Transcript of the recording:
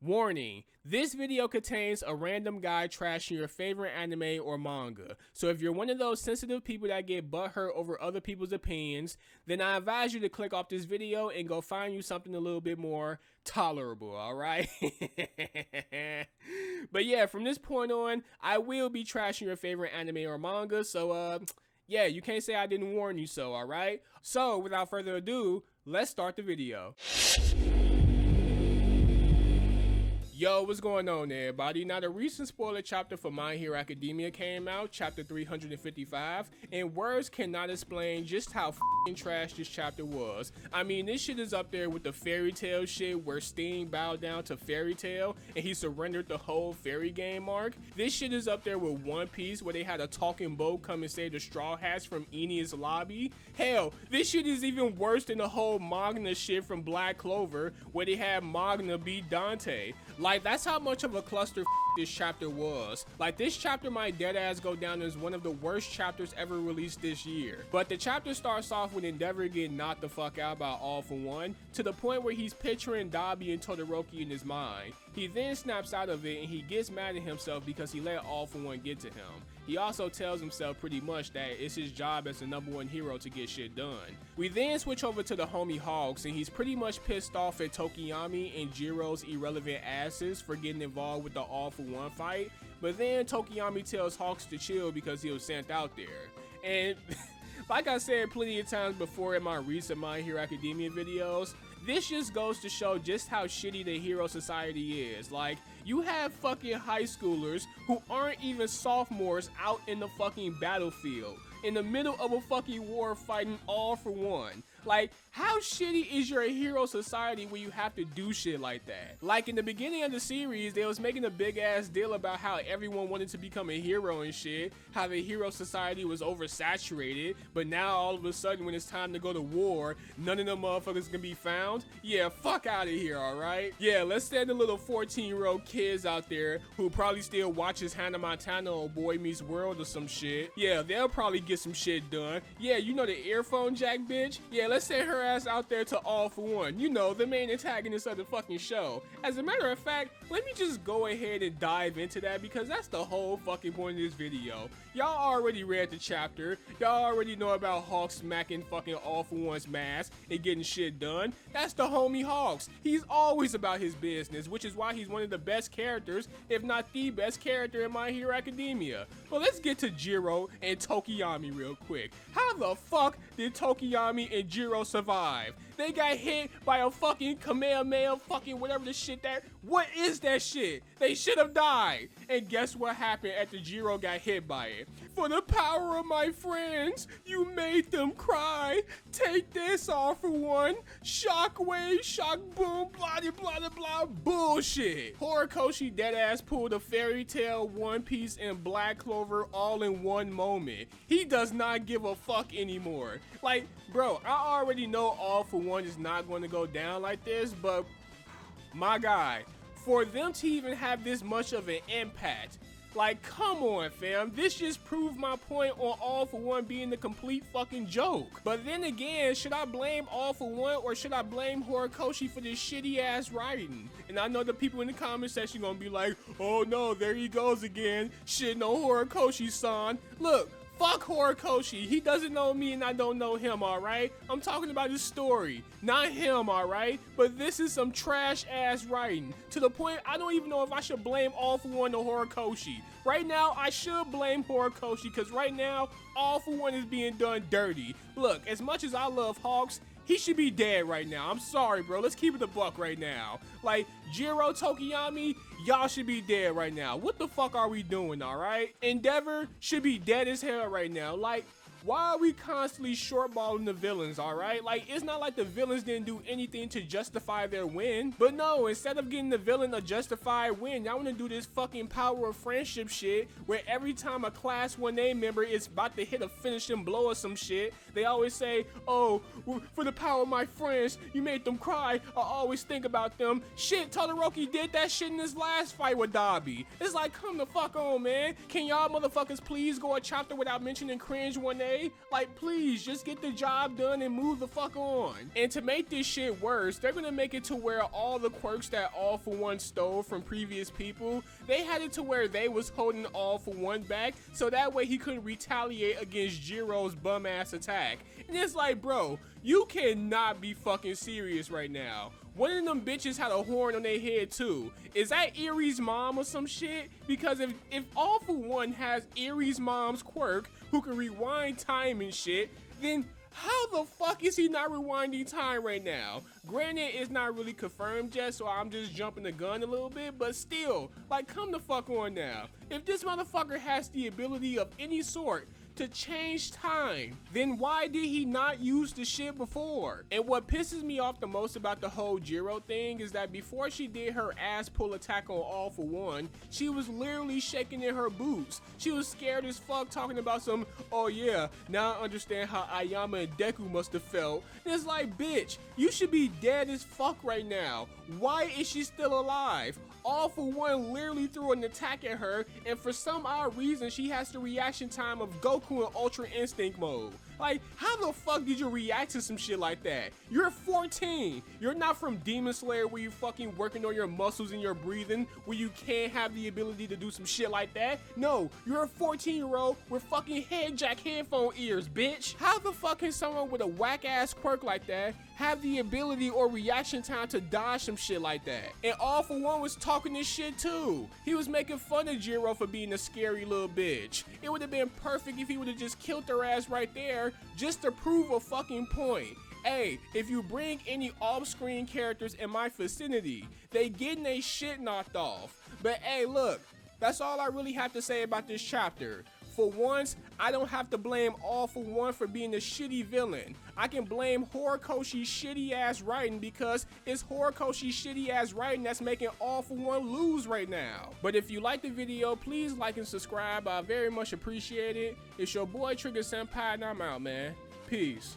Warning, this video contains a random guy trashing your favorite anime or manga. So if you're one of those sensitive people that get butthurt over other people's opinions, then I advise you to click off this video and go find you something a little bit more tolerable, alright? But yeah, from this point on, I will be trashing your favorite anime or manga, so yeah, you can't say I didn't warn you so, alright? So without further ado, let's start the video. Yo, what's going on everybody? Now the recent spoiler chapter for My Hero Academia came out, chapter 355, and words cannot explain just how f***ing trash this chapter was. I mean, this shit is up there with the fairy tale shit where Sting bowed down to Fairy Tail and he surrendered the whole fairy game arc. This shit is up there with One Piece where they had a talking boat come and save the Straw Hats from Enies Lobby. Hell, this shit is even worse than the whole Manga shit from Black Clover where they had Manga beat Dante. Like, that's how much of a cluster this chapter was. Like, this chapter might deadass go down as one of the worst chapters ever released this year. But the chapter starts off with Endeavor getting knocked the fuck out by All For One, to the point where he's picturing Dabi and Todoroki in his mind. He then snaps out of it and he gets mad at himself because he let All For One get to him. He also tells himself pretty much that it's his job as the #1 hero to get shit done. We then switch over to the homie Hawks and he's pretty much pissed off at Tokiyami and Jiro's irrelevant asses for getting involved with the All For One fight, but then Tokiyami tells Hawks to chill because he was sent out there. And like I said plenty of times before in my recent My Hero Academia videos, this just goes to show just how shitty the hero society is. Like, you have fucking high schoolers who aren't even sophomores out in the fucking battlefield, in the middle of a fucking war fighting All For One. Like, how shitty is your hero society when you have to do shit like that? Like, in the beginning of the series, they was making a big ass deal about how everyone wanted to become a hero and shit, how the hero society was oversaturated, but now all of a sudden when it's time to go to war, none of them motherfuckers can be found? Yeah, fuck out of here, alright? Yeah, let's send the little 14-year-old kids out there who probably still watches Hannah Montana or Boy Meets World or some shit. Yeah, they'll probably get some shit done. Yeah, you know the earphone jack bitch? Yeah, let's send her ass out there to All For One, you know, the main antagonist of the fucking show. As a matter of fact, let me just go ahead and dive into that because that's the whole fucking point of this video. Y'all already read the chapter, y'all already know about Hawks smacking fucking All For One's mask and getting shit done. That's the homie Hawks. He's always about his business, which is why he's one of the best characters, if not the best character in My Hero Academia. But let's get to Jiro and Tokiyami real quick. How the fuck did Tokiyami and Jiro survive? They got hit by a fucking Kamehameha fucking whatever the shit that, what is that shit? They should have died. And guess what happened after Jiro got hit by it? For the power of my friends, you made them cry. Take this, All For One. Shockwave, shock boom, blah blah blah blah, bullshit. Horikoshi deadass pulled a Fairy Tail, One Piece, and Black Clover all in one moment. He does not give a fuck anymore. Like, bro, I already know All For One is not going to go down like this, but my guy, for them to even have this much of an impact, like, come on fam, this just proved my point on All For One being the complete fucking joke. But then again, should I blame All For One or should I blame Horikoshi for this shitty ass writing? And I know the people in the comment section gonna be like, oh no, there he goes again, shitting on Horikoshi-san. Look, fuck Horikoshi, he doesn't know me and I don't know him, alright? I'm talking about his story, not him, alright? But this is some trash ass writing, to the point I don't even know if I should blame All For One or Horikoshi. Right now, I should blame Horikoshi, because right now, All For One is being done dirty. Look, as much as I love Hawks, he should be dead right now. I'm sorry, bro. Let's keep it a buck right now. Like, Jiro, Tokiyami, y'all should be dead right now. What the fuck are we doing, alright? Endeavor should be dead as hell right now. Like, why are we constantly shortballing the villains, alright? Like, it's not like the villains didn't do anything to justify their win. But no, instead of getting the villain a justified win, y'all wanna do this fucking power of friendship shit where every time a class 1A member is about to hit a finishing blow or some shit, they always say, oh, for the power of my friends, you made them cry, I always think about them. Shit, Todoroki did that shit in his last fight with Dabi. It's like, come the fuck on, man. Can y'all motherfuckers please go a chapter without mentioning cringe 1A? okay? Like, please, just get the job done and move the fuck on. And to make this shit worse, they're gonna make it to where all the quirks that All For One stole from previous people, they had it to where they was holding All For One back, so that way he couldn't retaliate against Jiro's bum ass attack. And it's like, bro, you cannot be fucking serious right now. One of them bitches had a horn on their head too. Is that Erie's mom or some shit? Because if All For One has Erie's mom's quirk who can rewind time and shit, then how the fuck is he not rewinding time right now? Granted, it's not really confirmed yet, so I'm just jumping the gun a little bit, but still, like, come the fuck on now. If this motherfucker has the ability of any sort to change time, then why did he not use the shit before? And what pisses me off the most about the whole Jiro thing is that before she did her ass pull attack on All For One, she was literally shaking in her boots. She was scared as fuck, talking about some, oh yeah, now I understand how Ayama and Deku must have felt. And it's like, bitch, you should be dead as fuck right now. Why is she still alive? All For One literally threw an attack at her, and for some odd reason, she has the reaction time of Goku in Ultra Instinct mode. Like, how the fuck did you react to some shit like that? You're 14. You're not from Demon Slayer where you fucking working on your muscles and your breathing, where you can't have the ability to do some shit like that. No, you're a 14-year-old with fucking head jack headphone ears, bitch. How the fuck can someone with a whack ass quirk like that have the ability or reaction time to dodge some shit like that? And All For One was talking this shit too. He was making fun of Jiro for being a scary little bitch. It would have been perfect if he would have just killed her ass right there just to prove a fucking point. Hey, if you bring any off-screen characters in my vicinity, they getting their shit knocked off. But hey, look, that's all I really have to say about this chapter. For once, I don't have to blame All For One for being a shitty villain. I can blame Horikoshi's shitty ass writing, because it's Horikoshi's shitty ass writing that's making All For One lose right now. But if you like the video, please like and subscribe. I very much appreciate it. It's your boy Trigger Senpai and I'm out, man. Peace.